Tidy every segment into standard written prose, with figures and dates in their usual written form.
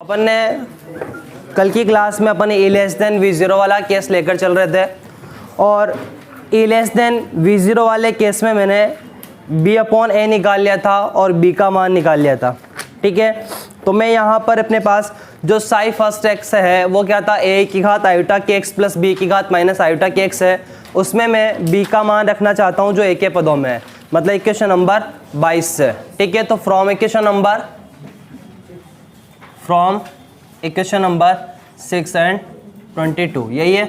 अपन ने कल की क्लास में अपन ए लेस देन V0 वाला केस लेकर चल रहे थे और ए लेस देन V0 वाले केस में मैंने B/A निकाल लिया था और B का मान निकाल लिया था। ठीक है, तो मैं यहाँ पर अपने पास जो साई फर्स्ट एक्स है वो क्या था, a की घात आयोटा के एक्स प्लस b की घात माइनस आयोटा के एक्स है। उसमें मैं b का मान रखना चाहता हूँ जो a के पदों में है, मतलब इक्वेशन नंबर 22 से। ठीक है, तो फ्रॉम इक्वेशन नंबर 6 एंड 22 यही है।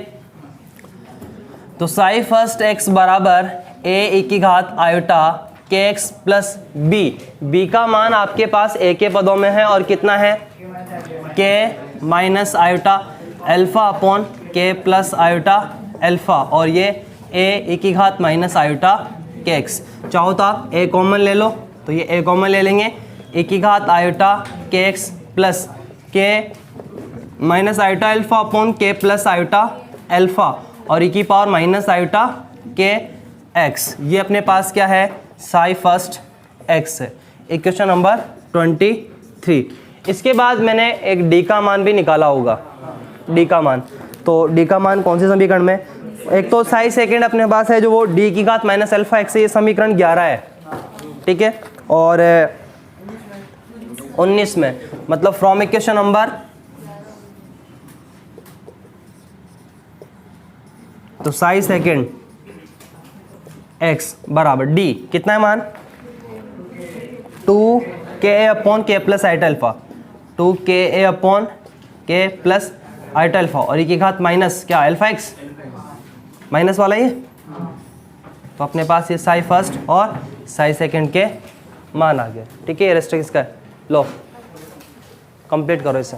तो साई फर्स्ट एक्स बराबर a की घात आयोटा के एक्स प्लस b का मान आपके पास a के पदों में है और कितना है, k minus iota alpha upon k plus iota alpha, और ये a की घात माइनस आयोटा के एक्स। चाहो तो आप a कॉमन ले लो, तो ये a कॉमन ले लेंगे, a की घात आयोटा के x plus k minus iota alpha upon k plus iota alpha और e की पावर माइनस आयोटा के एक्स। ये अपने पास क्या है, साई फर्स्ट एक्स है, इक्वेशन नंबर 23। इसके बाद मैंने एक d का मान भी निकाला होगा, d का मान। तो d का मान कौन से समीकरण में, एक तो साई सेकेंड अपने पास है जो वो d की घात माइनस अल्फा एक्स है, ये समीकरण 11 है। ठीक है, और 19 में मतलब फ्रॉम इक्वेशन नंबर, तो साई सेकेंड एक्स बराबर d कितना है मान, 2ka upon k plus iota alpha, 2ka upon k plus iota alpha और e की घात माइनस क्या अल्फा एक्स, माइनस वाला ये। तो अपने पास ये साई फर्स्ट और साई सेकेंड के मान आ गए। ठीक है, ये रेस्ट किसका है, लो कंप्लीट करो इसे।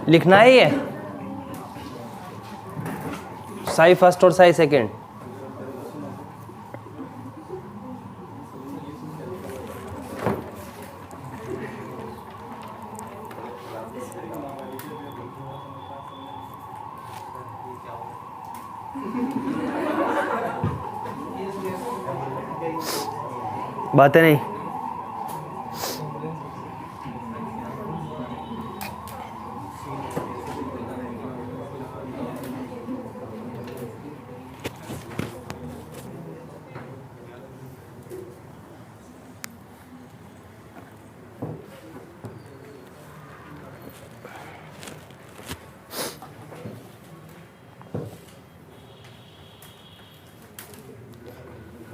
लिखना है ये साई फर्स्ट और साई सेकेंड। बातें नहीं,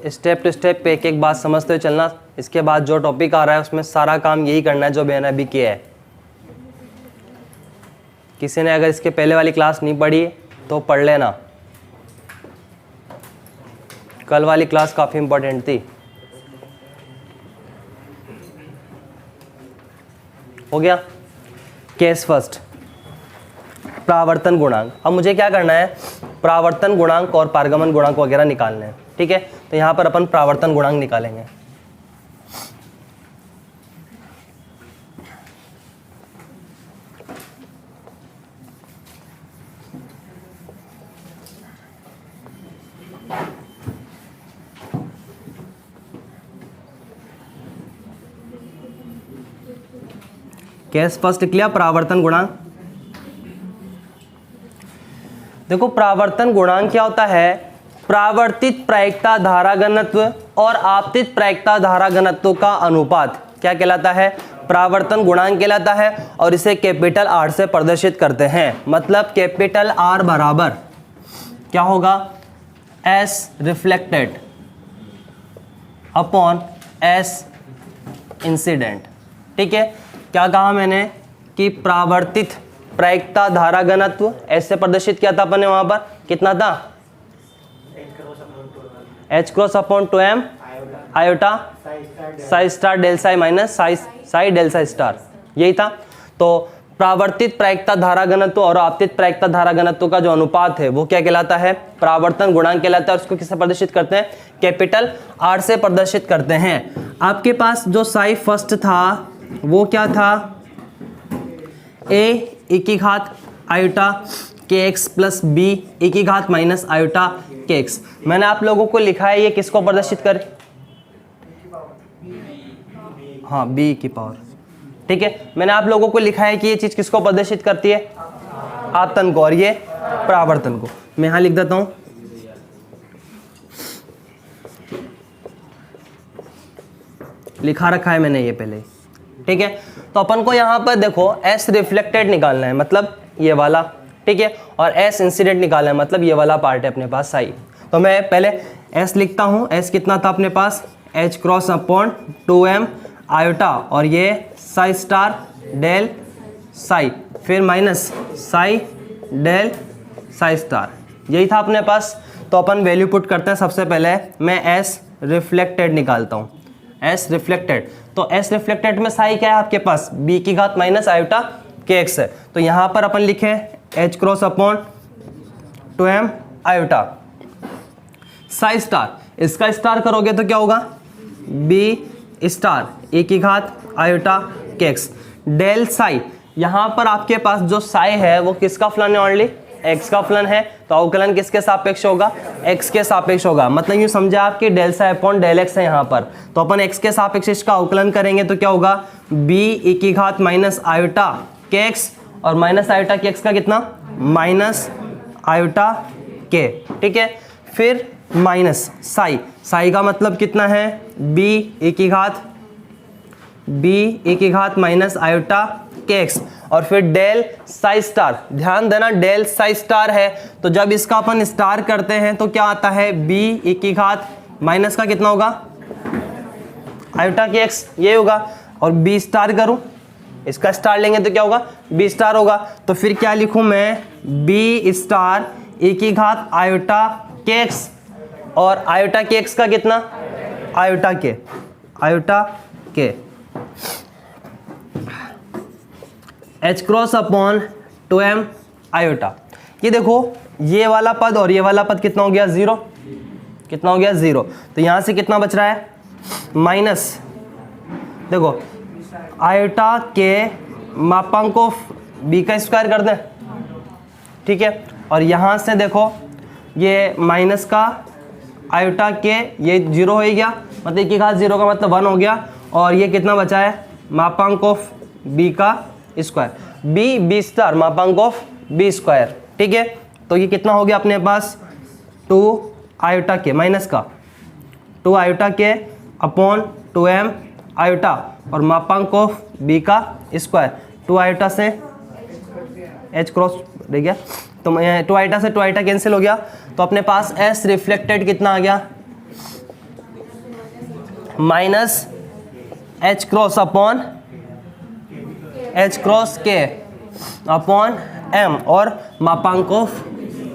स्टेप टू स्टेप एक एक बात समझते हुए चलना। इसके बाद जो टॉपिक आ रहा है उसमें सारा काम यही करना है जो मैंने अभी किया है। किसी ने अगर इसके पहले वाली क्लास नहीं पढ़ी तो पढ़ लेना, कल वाली क्लास काफ़ी इंपॉर्टेंट थी। हो गया केस फर्स्ट, परावर्तन गुणांक। अब मुझे क्या करना है, परावर्तन गुणांक और पारगमन गुणांक वगैरह निकालने हैं। ठीक है, तो यहाँ पर अपन परावर्तन गुणांक निकालेंगे। केस फर्स्ट लिख लिया, परावर्तन गुणांक। देखो परावर्तन गुणांक क्या होता है, परावर्तित प्रायिकता धारा घनत्व और आपतित प्रायिकता धारा घनत्व का अनुपात क्या कहलाता है, परावर्तन गुणांक कहलाता है। और इसे कैपिटल R से प्रदर्शित करते हैं, मतलब कैपिटल R बराबर क्या होगा, S reflected upon S incident. ठीक है, क्या कहा मैंने, कि प्रावर्तित प्रायिकता धारा घनत्व ऐसे प्रदर्शित किया था अपन ने, वहां पर कितना था, H cross upon 2m iota psi star del psi minus psi del psi star, यही था। तो प्रावर्तित प्रायिकता धारा घनत्व और आपतित प्रायिकता धारा घनत्व का जो अनुपात है वो क्या कहलाता है, प्रावर्तन गुणांक कहलाता है। और उसको किससे प्रदर्शित करते हैं, कैपिटल R से प्रदर्शित करते हैं। आपके पास जो साई फर्स्ट था वो क्या था, a e की घात iota kx plus b e की घात माइनस आयोटा kx। मैंने आप लोगों को लिखा है ये किसको प्रदर्शित कर, हाँ b की पावर, ठीक है। मैंने आप लोगों को लिखा है कि ये चीज किसको प्रदर्शित करती है, आपतन को, और ये परावर्तन को। मैं यहां लिख देता हूं, लिखा रखा है मैंने ये पहले, ठीक है। तो अपन को यहाँ पर देखो S रिफ्लेक्टेड निकालना है, मतलब ये वाला, ठीक है, और S इंसिडेंट निकालना है, मतलब ये वाला पार्ट है अपने पास साई। तो मैं पहले S लिखता हूँ। S कितना था अपने पास, H cross upon 2m iota, और ये साई स्टार डेल साई, फिर minus psi del psi star, यही था अपने पास। तो अपन वैल्यू पुट करते हैं। सबसे पहले मैं S रिफ्लेक्टेड निकालता हूँ, S रिफ्लेक्टेड। तो S रिफ्लेक्टेड में साई क्या है आपके पास, b की घात माइनस आयोटा kx है। तो यहाँ पर अपन लिखे H cross upon 2m iota psi star, इसका स्टार करोगे तो क्या होगा, b स्टार e की घात आयोटा kx डेल साई। यहाँ पर आपके पास जो साई है वो किसका फलन है, ओनली x का फलन है। तो अवकलन किसके सापेक्ष होगा, x के सापेक्ष होगा। मतलब यूँ समझे आप कि del psi upon del x है यहाँ पर। तो अपन x के सापेक्ष इसका अवकलन करेंगे तो क्या होगा, b e की घात माइनस आयोटा kx, और माइनस आयोटा kx का कितना, माइनस आयोटा k, ठीक है। फिर माइनस साई, साई का मतलब कितना है, b e की घात माइनस आयोटा kx, और फिर डेल साई स्टार। ध्यान देना डेल साई स्टार है, तो जब इसका अपन स्टार करते हैं तो क्या आता है, b e की घात माइनस का कितना होगा, आयोटा kx, ये होगा। और b स्टार करूं, इसका स्टार लेंगे तो क्या होगा, b स्टार होगा। तो फिर क्या लिखूं मैं, b स्टार e की घात आयोटा kx, और आयोटा kx का कितना, iota k H cross upon 2m iota. ये देखो ये वाला पद और ये वाला पद कितना हो गया, जीरो, कितना हो गया, जीरो। तो यहाँ से कितना बच रहा है, माइनस, देखो आयोटा के मापांक को b का स्क्वायर कर दें, ठीक है। और यहाँ से देखो ये माइनस का आयोटा के, ये जीरो हो गया, मतलब एक की घात जीरो का मतलब 1 हो गया। और ये कितना बचा है, मापांक ऑफ b का स्क्वायर, b स्टार मापांक ऑफ b स्क्वायर, ठीक है। तो ये कितना हो गया अपने पास, 2 आयोटा के माइनस का 2 आयोटा के अपॉन 2m आयोटा, और मापांक ऑफ b का स्क्वायर, 2 आयोटा से h क्रॉस रह गया, तो 2 आयोटा से 2 आयोटा कैंसिल हो गया। तो अपने पास S रिफ्लेक्टेड कितना आ गया, minus H cross upon H cross K upon m, और मापांक ऑफ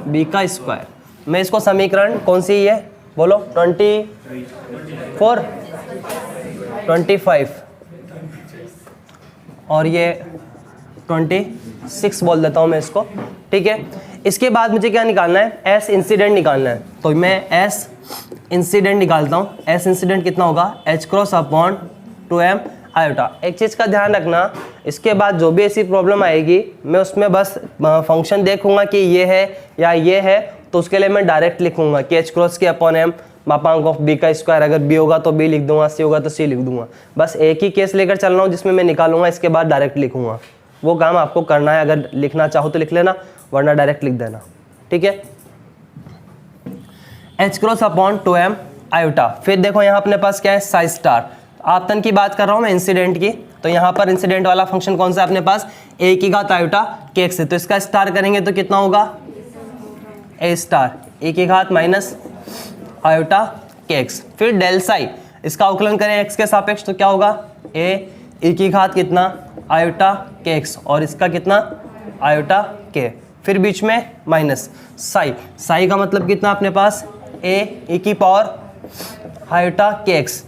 b का स्क्वायर। मैं इसको समीकरण कौन सी है बोलो, 24 25 और ये 26 बोल देता हूँ मैं इसको, ठीक है। इसके बाद मुझे क्या निकालना है, S इंसिडेंट निकालना है। तो मैं S इंसिडेंट निकालता हूँ। S इंसिडेंट कितना होगा, H cross upon 2m iota. एक चीज़ का ध्यान रखना, इसके बाद जो भी ऐसी प्रॉब्लम आएगी मैं उसमें बस फंक्शन देखूंगा कि ये है या ये है, तो उसके लिए मैं डायरेक्ट लिखूंगा कि H cross K upon m मापांक ऑफ b का स्क्वायर, अगर b होगा तो b लिख दूंगा, c होगा तो c लिख दूंगा। बस एक ही केस लेकर चल रहा हूँ जिसमें मैं निकालूंगा, इसके बाद डायरेक्ट लिखूंगा। वो काम आपको करना है, अगर लिखना चाहो तो लिख लेना, वरना डायरेक्ट लिख देना, ठीक है। H cross upon 2m iota. फिर देखो यहाँ अपने पास क्या है, साई स्टार। आपतन की बात कर रहा हूँ मैं, इंसिडेंट की। तो यहाँ पर इंसिडेंट वाला फंक्शन कौन सा है अपने पास, a की घात आयोटा kx है। तो इसका स्टार करेंगे तो कितना होगा, a स्टार e की घात माइनस आयोटा kx। फिर डेल साई, इसका अवकलन करें x के सापेक्ष तो क्या होगा, a e की घात कितना आयोटा के एक्स और इसका कितना आयोटा के, फिर बीच में माइनस साई, साई का मतलब कितना अपने पास ए की पावर आयोटा के एक्स,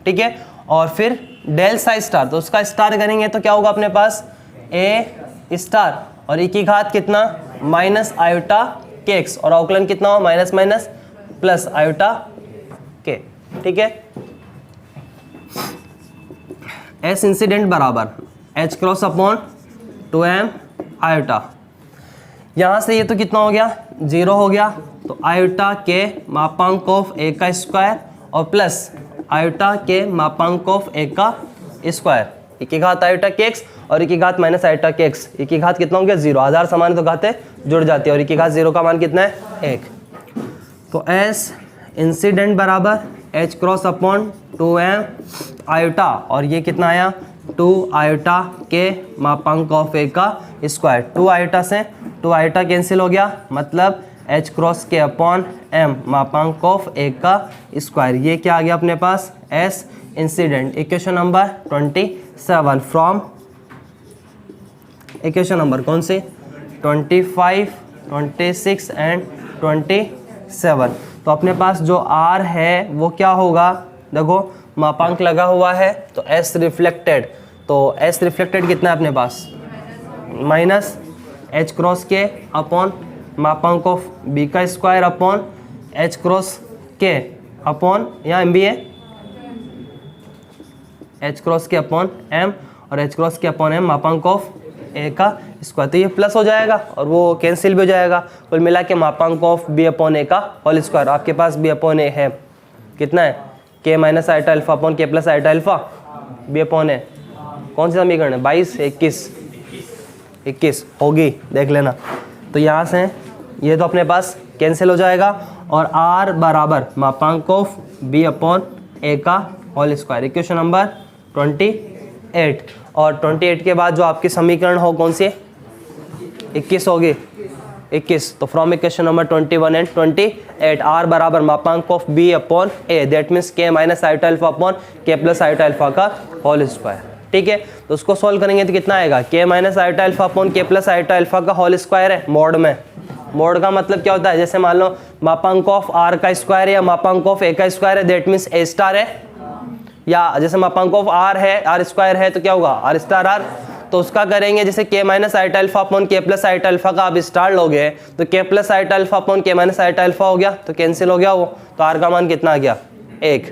ठीक है, और फिर डेल साई स्टार, तो उसका स्टार करेंगे तो क्या होगा अपने पास ए स्टार और ई की घात कितना माइनस आयोटा के एक्स और अवकलन कितना हो माइनस माइनस प्लस आयोटा के, ठीक है। एस इंसिडेंट बराबर H cross upon 2m iota, यहाँ से ये तो कितना हो गया 0 हो गया, तो आयोटा के मापांक ऑफ ए का स्क्वायर और प्लस आयोटा के मापांक ऑफ ए का स्क्वायर, ए की घात आयोटा के एक्स और ए की घात माइनस आयोटा के एक्स, ए की घात कितना हो गया 0, आधार समान है तो घातें जुड़ जाती है और ए की घात 0 का मान कितना है 1, तो एस इंसिडेंट बराबर H cross upon 2m iota और ये कितना आया 2 आयोटा के मापांक ऑफ ए का स्क्वायर, 2 आयोटा से 2 आयोटा कैंसिल हो गया, मतलब H cross K upon M मापांक ऑफ ए का स्क्वायर, ये क्या आ गया अपने पास S incident. Equation number 27 from equation number कौन सी 25, 26 एंड 27, तो अपने पास जो आर है वो क्या होगा, देखो मापांक लगा हुआ है तो एस रिफ्लेक्टेड, तो एस रिफ्लेक्टेड कितना है अपने पास minus H cross K upon मापांक ऑफ बी का square upon H cross K upon यहाँ एम बी है H cross K upon M और H cross K upon M मापांक ऑफ ए का स्क्वायर, तो ये प्लस हो जाएगा और वो कैंसिल भी हो जाएगा, कुल मिला के मापांक ऑफ बी अपॉन ए का होल स्क्वायर, आपके पास बी अपॉन ए है कितना है K minus eta alpha upon K plus eta alpha, B upon A कौन सी समीकरण है 22, 21 होगी देख लेना, तो यहाँ से ये तो अपने पास कैंसिल हो जाएगा और आर बराबर मापांक ऑफ बी अपॉन ए का होल स्क्वायर, इक्वेशन नंबर 28, और 28 के बाद जो आपकी समीकरण हो कौन सी 21 होगी 21, तो from equation number 21 and 28 are बराबर मापांक of B upon A, that means K minus iota alpha upon K plus iota alpha का होल स्क्वायर, ठीक है। तो उसको सॉल्व करेंगे तो कितना आएगा के minus iota alpha upon K plus iota alpha का होल स्क्वायर है मोड में, मोड का मतलब क्या होता है, जैसे मान लो मापांक ऑफ आर का स्क्वायर है या मापांक ऑफ ए का स्क्वायर है, दैट मीन्स ए स्टार है, या जैसे मापांक ऑफ आर है आर स्क्वायर है तो क्या होगा आर स्टार आर, तो उसका करेंगे जैसे के minus iota alpha upon K plus iota alpha का आप स्टार लोगे तो के प्लस आयोटा अल्फा अपॉन के माइनस आयोटा अल्फा हो गया, तो कैंसिल हो गया वो, तो आर का मान कितना आ गया 1,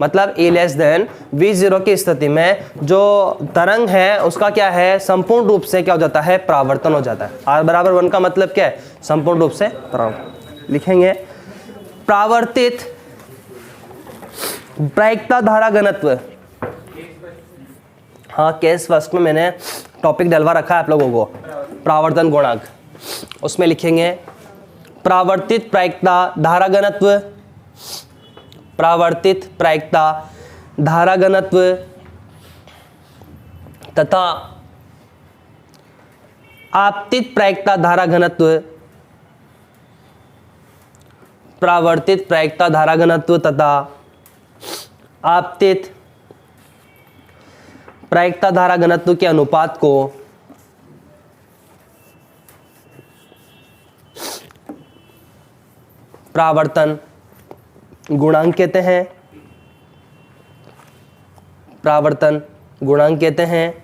मतलब ए लेस देन v0 की स्थिति में जो तरंग है उसका क्या है संपूर्ण रूप से क्या हो जाता है परावर्तन हो जाता है, r बराबर 1 का मतलब क्या है संपूर्ण रूप से परावर्तन, लिखेंगे परावर्तित प्रायिकता धारा घनत्व, हाँ केस फर्स्ट में मैंने टॉपिक डलवा रखा है आप लोगों को परावर्तन गुणांक, उसमें लिखेंगे परावर्तित प्रायिकता धारा घनत्व, परावर्तित प्रायिकता धारा घनत्व तथा आपतित प्रायिकता धारा घनत्व, परावर्तित प्रायिकता धारा घनत्व तथा आपतित प्रायिकता धारा घनत्व के अनुपात को परावर्तन गुणांक कहते हैं, परावर्तन गुणांक कहते हैं,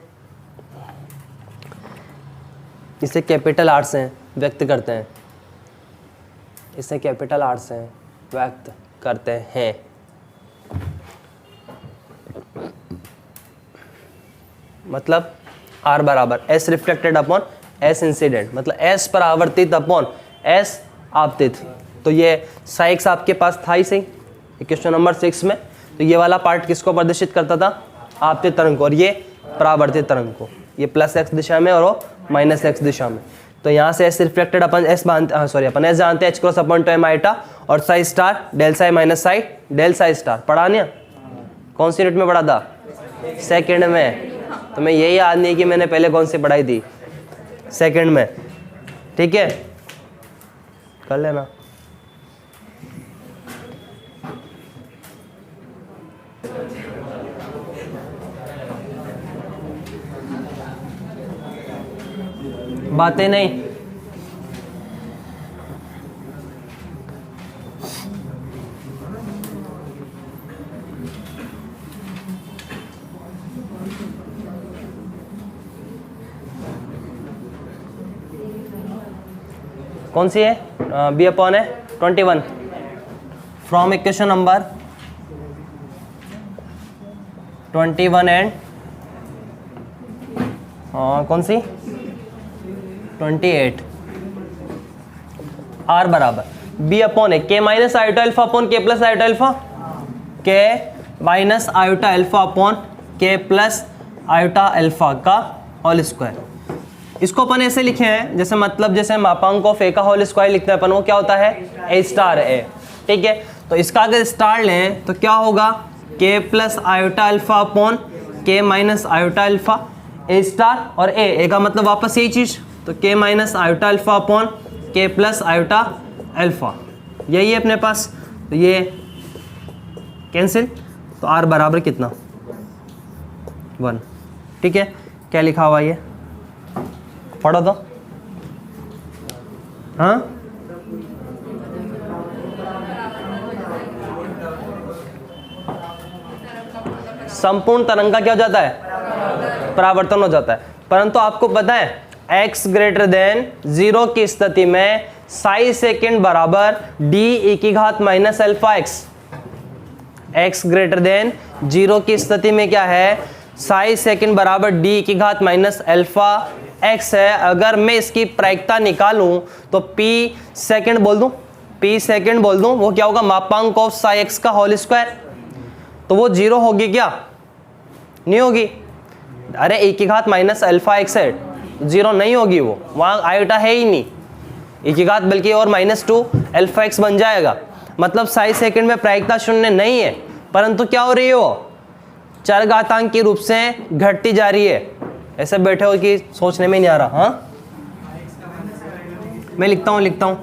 इसे कैपिटल आर से व्यक्त करते हैं, इसे कैपिटल आर से व्यक्त करते हैं। मतलब आर बराबर S reflected upon S incident, मतलब एस परावर्तित अपॉन एस आपतित, तो ये साइक्स आपके पास था ही सही क्वेश्चन नंबर 6 में, तो ये वाला पार्ट किसको प्रदर्शित करता था आपतित तरंग को और ये परावर्तित तरंग को, ये प्लस एक्स दिशा में और वो माइनस एक्स दिशा में, तो यहाँ से एस रिफ्लेक्टेड अपन एस अपन एस जानते हैं H cross upon 2m eta और psi star del psi minus psi del psi star, पढ़ा नहीं कौन सी यूनिट में पढ़ा था सेकंड में, तो मैं यही याद नहीं कि मैंने पहले कौन सी पढ़ाई थी सेकंड में, ठीक है कर लेना। बातें नहीं। कौन सी है? बी अपॉन है 21 फ्रॉम इक्वेशन नंबर 21 एंड कौन सी 28 आर बराबर बी अपॉन है K minus iota alpha upon K plus iota alpha, के minus iota alpha upon K plus iota alpha का होल स्क्वायर। इसको अपन ऐसे लिखे हैं जैसे मतलब जैसे मापांक ऑफ ए का होल स्क्वायर लिखते हैं अपन, वो क्या होता है ए स्टार ए। ठीक है, तो इसका अगर स्टार लें तो क्या होगा के प्लस आयोटा अल्फा अपॉन के माइनस आयोटा अल्फा ए स्टार, और ए का मतलब वापस यही चीज, तो के minus iota alpha upon K plus iota alpha, यही है अपने पास। तो ये कैंसिल, तो आर बराबर कितना 1। ठीक है, क्या लिखा हुआ ये पढ़ो तो। हाँ संपूर्ण तरंग का क्या हो जाता है परावर्तन हो जाता है, परंतु आपको पता है x ग्रेटर देन 0 की स्थिति में साई सेकेंड बराबर d e की घात minus alpha x. x greater than 0 की स्थिति में क्या है साई सेकेंड बराबर d की घात माइनस अल्फा x है। अगर मैं इसकी प्रायिकता निकालूं तो p सेकेंड बोल दूं, वो क्या होगा मापांक ऑफ साई x का होल स्क्वायर, तो वो 0 होगी क्या नहीं होगी? अरे e की घात माइनस अल्फा एक्स है, 0 नहीं होगी, वो वहाँ आयोटा है ही नहीं e की घात, बल्कि और -2 अल्फा एक्स बन जाएगा। मतलब साई सेकंड में प्रायिकता शून्य नहीं है, परंतु क्या हो रही है वो चरघातांक के रूप से घटती जा रही है। ऐसे बैठे हो कि सोचने में नहीं आ रहा। हाँ मैं लिखता हूं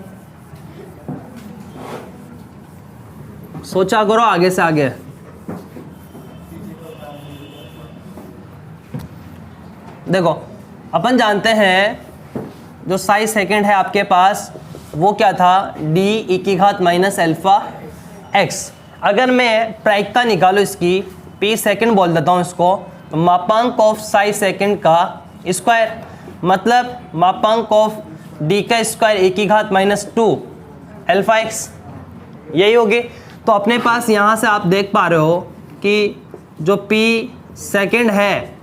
सोचा करो आगे से आगे। देखो अपन जानते हैं जो साई सेकंड है आपके पास वो क्या था d e की घात माइनस अल्फा एक्स। अगर मैं प्रायिकता निकालूं इसकी p सेकंड बोल देता हूं इसको, तो मापांक ऑफ साई सेकंड का स्क्वायर, मतलब मापांक ऑफ d का स्क्वायर e की घात -2 अल्फा एक्स, यही होगी। तो अपने पास यहाँ से आप देख पा रहे हो कि जो p सेकंड है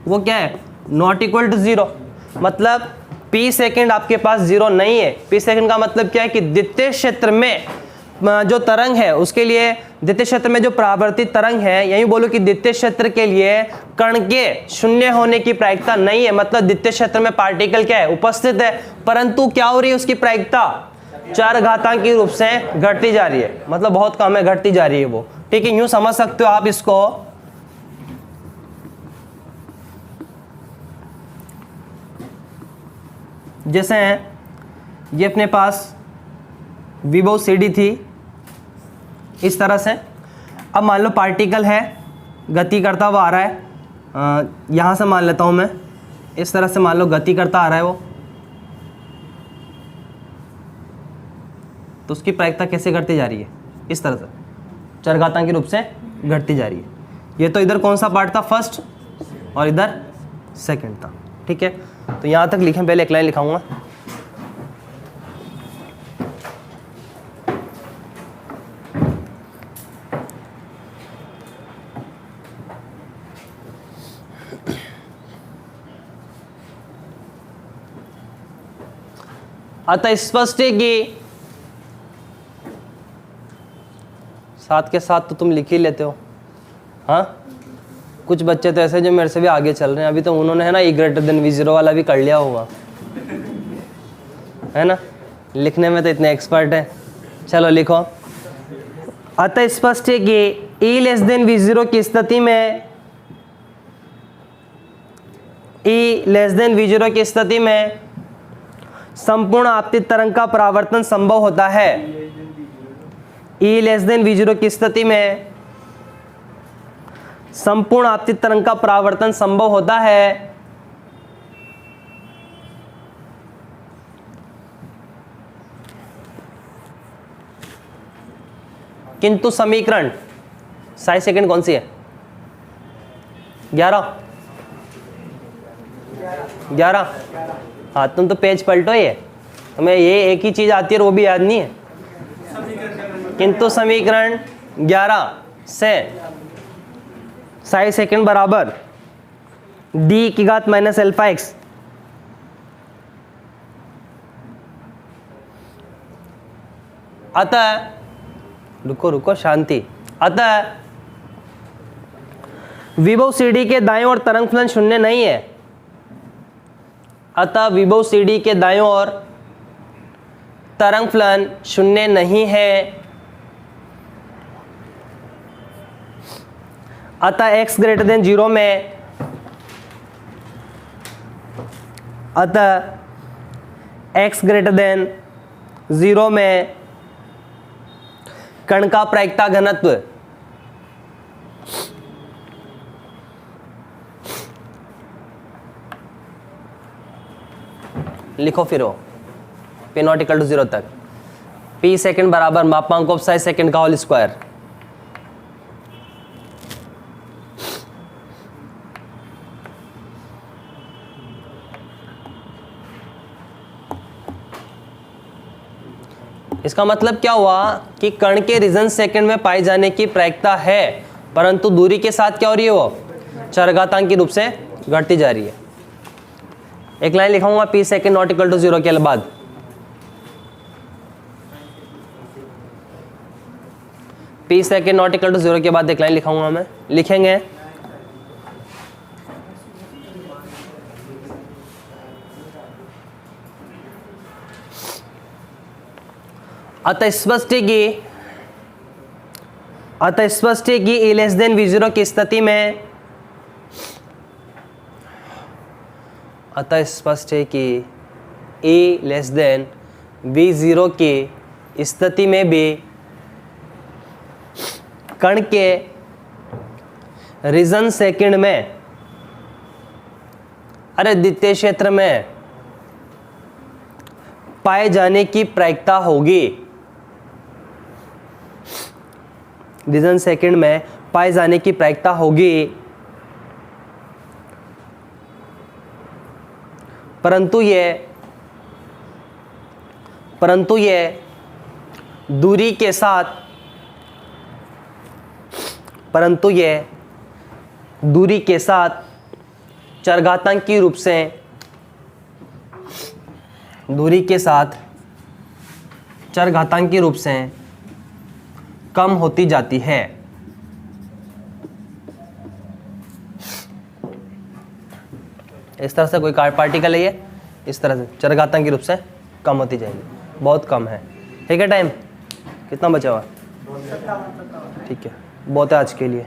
वो क्या है नॉट इक्वल टू 0, मतलब p सेकंड आपके पास 0 नहीं है। p सेकंड का मतलब क्या है कि द्वितीय क्षेत्र में जो तरंग है उसके लिए, द्वितीय क्षेत्र में जो परावर्तित तरंग है, यही बोलो कि द्वितीय क्षेत्र के लिए कण के शून्य होने की प्रायिकता नहीं है, मतलब द्वितीय क्षेत्र में पार्टिकल क्या है उपस्थित है, परंतु क्या हो रही है उसकी प्रायिकता चरघातांक के रूप से घटती जा रही है, मतलब बहुत कम है, घटती जा रही है वो। ठीक है, यूं समझ सकते हो आप इसको। जैसे ये अपने पास विभव सीडी थी इस तरह से, अब मान लो पार्टिकल है गति करता हुआ आ रहा है, यहाँ से मान लेता हूँ मैं, इस तरह से मान लो गति करता आ रहा है वो, तो उसकी प्रायिकता कैसे घटती जा रही है इस तरह से चरघातांक के रूप से घटती जा रही है। ये तो इधर कौन सा पार्ट था फर्स्ट और इधर सेकंड था। ठीक है, तो यहाँ तक लिखें, पहले एक लाइन लिखाऊंगा। अतः स्पष्ट है कि साथ के साथ तो तुम लिख ही लेते हो। हाँ, कुछ बच्चे तो ऐसे जो मेरे से भी आगे चल रहे हैं, अभी तो उन्होंने है ना E ग्रेटर देन V0 वाला भी कर लिया होगा, है ना, लिखने में तो इतने एक्सपर्ट है। चलो लिखो। अतः स्पष्ट है कि E लेस देन V0 की स्थिति में, E लेस देन V0 की स्थिति में संपूर्ण आपतित तरंग का परावर्तन संभव होता है। E लेस देन V0 की स्थिति में संपूर्ण आपतित तरंग का परावर्तन संभव होता है। किंतु समीकरण साई सेकंड कौन सी है? 11 11। हाँ तुम तो पेज पलटो, ये तुम्हें ये एक ही चीज आती है और वो भी याद नहीं है। किंतु समीकरण 11 से साई सेकंड बराबर डी की घात माइनस अल्फा एक्स। अतः रुको रुको शांति। अतः विभव सीडी के दाएं ओर तरंग फलन शून्य नहीं है। अतः विभव सीडी के दाएं ओर तरंग फलन शून्य नहीं है। अतः x ग्रेटर देन 0 में x ग्रेटर देन 0 में कण का प्रायिकता घनत्व लिखो फिर वो P नॉट इक्वल टू 0 तक P सेकंड बराबर मापांक ऑफ साई सेकंड का होल स्क्वायर। इसका मतलब क्या हुआ कि कण के रीजन सेकंड में पाए जाने की प्रायिकता है, परंतु दूरी के साथ क्या हो रही है, वो चरघातांकी रूप से घटती जा रही है। एक लाइन लिखाऊंगा P second not equal to 0 के बाद P second not equal to 0 के बाद एक लाइन लिखाऊंगा मैं। लिखेंगे अतः स्पष्ट है कि E लेस देन V0 की स्थिति में अतः स्पष्ट है कि E लेस देन V0 की स्थिति में भी कण के रीजन सेकंड में द्वितीय क्षेत्र में पाए जाने की प्रायिकता होगी। रीजन सेकंड में पाए जाने की प्रायिकता होगी, परंतु ये दूरी के साथ चरघातांकी रूप से कम होती जाती है। इस तरह से कोई पार्टिकल है, ये इस तरह से चरघातांकी रूप से कम होती जाएगी, बहुत कम है। ठीक है, टाइम कितना बचा हुआ? ठीक है, बहुत है आज के लिए।